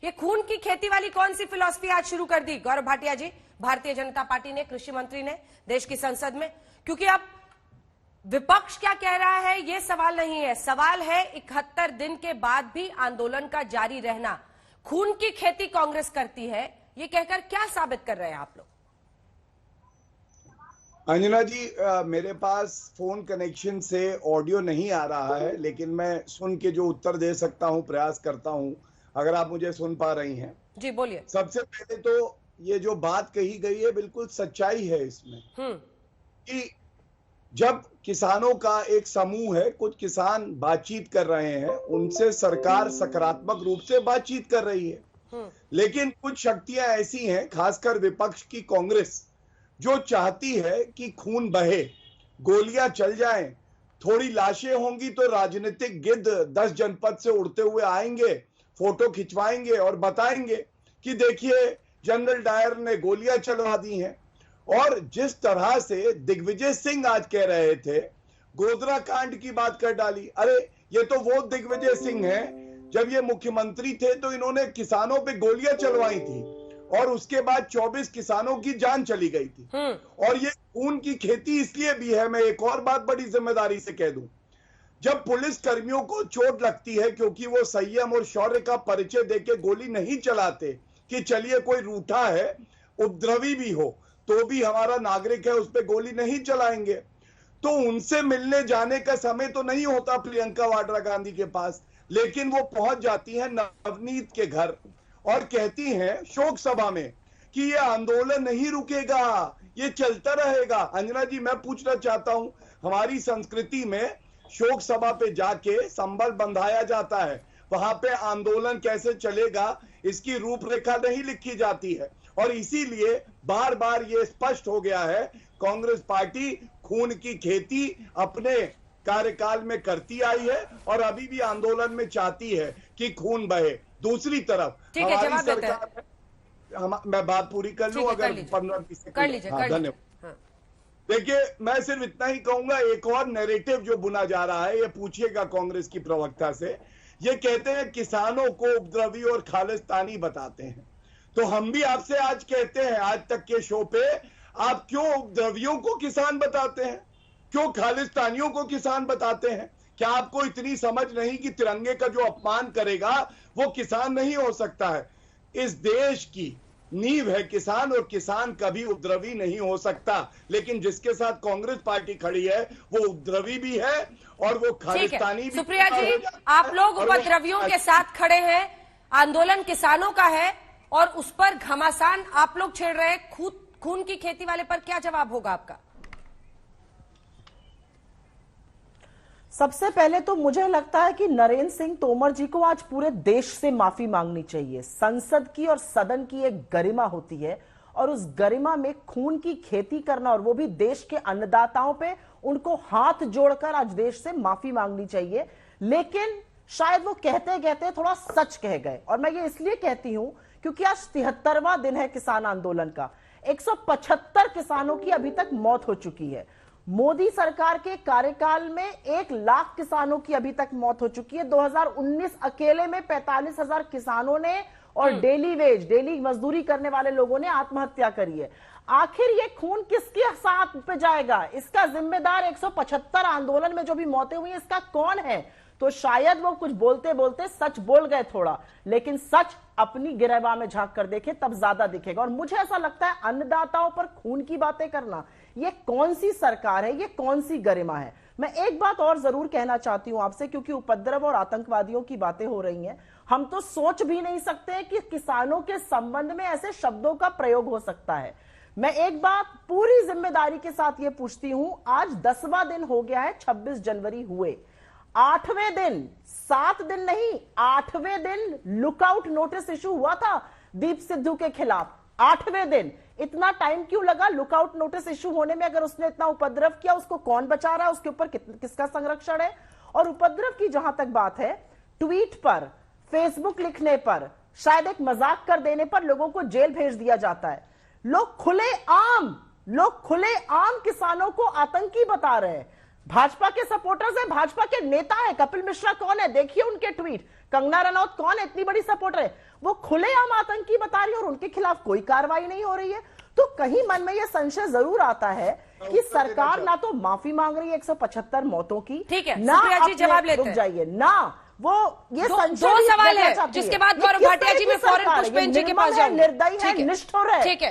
ये खून की खेती वाली कौन सी फिलॉसफी आज शुरू कर दी गौरव भाटिया जी, भारतीय जनता पार्टी ने, कृषि मंत्री ने, देश की संसद में? क्योंकि अब विपक्ष क्या कह रहा है ये सवाल नहीं है, सवाल है 71 दिन के बाद भी आंदोलन का जारी रहना। खून की खेती कांग्रेस करती है, ये कहकर क्या साबित कर रहे हैं आप लोग? अंजना जी, मेरे पास फोन कनेक्शन से ऑडियो नहीं आ रहा है, लेकिन मैं सुन के जो उत्तर दे सकता हूं प्रयास करता हूं, अगर आप मुझे सुन पा रही हैं। जी बोलिए। सबसे पहले तो ये जो बात कही गई है बिल्कुल सच्चाई है इसमें कि जब किसानों का एक समूह है, कुछ किसान बातचीत कर रहे हैं, उनसे सरकार सकारात्मक रूप से बातचीत कर रही है, लेकिन कुछ शक्तियां ऐसी हैं, खासकर विपक्ष की कांग्रेस, जो चाहती है कि खून बहे, गोलियां चल जाएं, थोड़ी लाशें होंगी तो राजनीतिक गिद्ध 10 जनपद से उड़ते हुए आएंगे, फोटो खिंचवाएंगे और बताएंगे कि देखिए जनरल डायर ने गोलियां चलवा दी हैं। और जिस तरह से दिग्विजय सिंह आज कह रहे थे, गोधरा कांड की बात कर डाली। अरे ये तो वो दिग्विजय सिंह हैं, जब ये मुख्यमंत्री थे तो इन्होंने किसानों पे गोलियां चलवाई थी और उसके बाद 24 किसानों की जान चली गई थी। और ये खून की खेती इसलिए भी है, मैं एक और बात बड़ी जिम्मेदारी से कह दूं, जब पुलिस कर्मियों को चोट लगती है क्योंकि वो संयम और शौर्य का परिचय देके गोली नहीं चलाते कि चलिए कोई रूठा है, उपद्रवी भी हो तो भी हमारा नागरिक है, उस पर गोली नहीं चलाएंगे, तो उनसे मिलने जाने का समय तो नहीं होता प्रियंका वाड्रा गांधी के पास, लेकिन वो पहुंच जाती है नवनीत के घर और कहती हैं शोक सभा में कि ये आंदोलन नहीं रुकेगा, ये चलता रहेगा। अंजना जी, मैं पूछना चाहता हूं, हमारी संस्कृति में शोक सभा पे जाके संबल बंधाया जाता है, वहां पे आंदोलन कैसे चलेगा इसकी रूपरेखा नहीं लिखी जाती है, और इसीलिए बार बार ये स्पष्ट हो गया है, कांग्रेस पार्टी खून की खेती अपने कार्यकाल में करती आई है और अभी भी आंदोलन में चाहती है कि खून बहे। दूसरी तरफ हमारी सरकार, मैं बात पूरी कर लूं अगर 15-20 सेकंड? धन्यवाद। देखिए, मैं सिर्फ इतना ही कहूंगा, एक और नैरेटिव जो बुना जा रहा है, ये पूछिएगा कांग्रेस की प्रवक्ता से, ये कहते हैं किसानों को उपद्रवी और खालिस्तानी बताते हैं, तो हम भी आपसे आज कहते हैं, आज तक के शो पे आप क्यों उपद्रवियों को किसान बताते हैं, क्यों खालिस्तानियों को किसान बताते हैं? क्या आपको इतनी समझ नहीं कि तिरंगे का जो अपमान करेगा वो किसान नहीं हो सकता है? इस देश की नींव है किसान, और किसान कभी उपद्रवी नहीं हो सकता, लेकिन जिसके साथ कांग्रेस पार्टी खड़ी है वो उपद्रवी भी है और वो खालिस्तानी भी। सुप्रिया जी, आप लोग उपद्रवियों के साथ खड़े हैं, आंदोलन किसानों का है और उस पर घमासान आप लोग छेड़ रहे हैं, खून की खेती वाले पर क्या जवाब होगा आपका? सबसे पहले तो मुझे लगता है कि नरेंद्र सिंह तोमर जी को आज पूरे देश से माफी मांगनी चाहिए। संसद की और सदन की एक गरिमा होती है और उस गरिमा में खून की खेती करना, और वो भी देश के अन्नदाताओं पे, उनको हाथ जोड़कर आज देश से माफी मांगनी चाहिए। लेकिन शायद वो कहते कहते थोड़ा सच कह गए, और मैं ये इसलिए कहती हूं क्योंकि आज 73वां दिन है किसान आंदोलन का। 175 किसानों की अभी तक मौत हो चुकी है। मोदी सरकार के कार्यकाल में 1 लाख किसानों की अभी तक मौत हो चुकी है। 2019 अकेले में 45,000 किसानों ने और डेली मजदूरी करने वाले लोगों ने आत्महत्या करी है। आखिर ये खून किसके साथ पे जाएगा? इसका जिम्मेदार 175 आंदोलन में जो भी मौतें हुई इसका कौन है? तो शायद वो कुछ बोलते बोलते सच बोल गए थोड़ा, लेकिन सच अपनी गिरहबा में झांक कर देखे तब ज्यादा दिखेगा। और मुझे ऐसा लगता है अन्नदाताओं पर खून की बातें करना, ये कौन सी सरकार है, ये कौन सी गरिमा है? मैं एक बात और जरूर कहना चाहती हूं आपसे, क्योंकि उपद्रव और आतंकवादियों की बातें हो रही हैं, हम तो सोच भी नहीं सकते कि किसानों के संबंध में ऐसे शब्दों का प्रयोग हो सकता है। मैं एक बात पूरी जिम्मेदारी के साथ ये पूछती हूं, आज 10वां दिन हो गया है, 26 जनवरी हुए, 8वें दिन, 7 दिन नहीं, 8वें दिन लुकआउट नोटिस इशू हुआ था दीप सिद्धू के खिलाफ। 8वें दिन इतना टाइम क्यों लगा लुकआउट नोटिस इशू होने में? अगर उसने इतना उपद्रव किया, उसको कौन बचा रहा है? उसके ऊपर किसका संरक्षण है? और उपद्रव की जहां तक बात है, ट्वीट पर, फेसबुक लिखने पर, शायद एक मजाक कर देने पर लोगों को जेल भेज दिया जाता है। लोग खुलेआम किसानों को आतंकी बता रहे हैं। भाजपा के सपोर्टर्स हैं, भाजपा के नेता है। कपिल मिश्रा कौन है? देखिए उनके ट्वीट। कंगना रनौत कौन है इतनी बड़ी सपोर्टर है, वो खुलेआम आतंकी बता रही है और उनके खिलाफ कोई कार्रवाई नहीं हो रही है। तो कहीं मन में यह संशय जरूर आता है कि सरकार ना तो माफी मांग रही है 175 मौतों की, ठीक है, ना सुप्रिया जी जवाब लेते रुक हैं। जाइए ना वो ये दो संशय सवाल देखना है चाहती जिसके बाद गौरव भाटिया जी मैं फौरन पुष्पेंद्र जी के पास जाऊंगी। निर्दयी है, निष्ठुर है। ठीक है।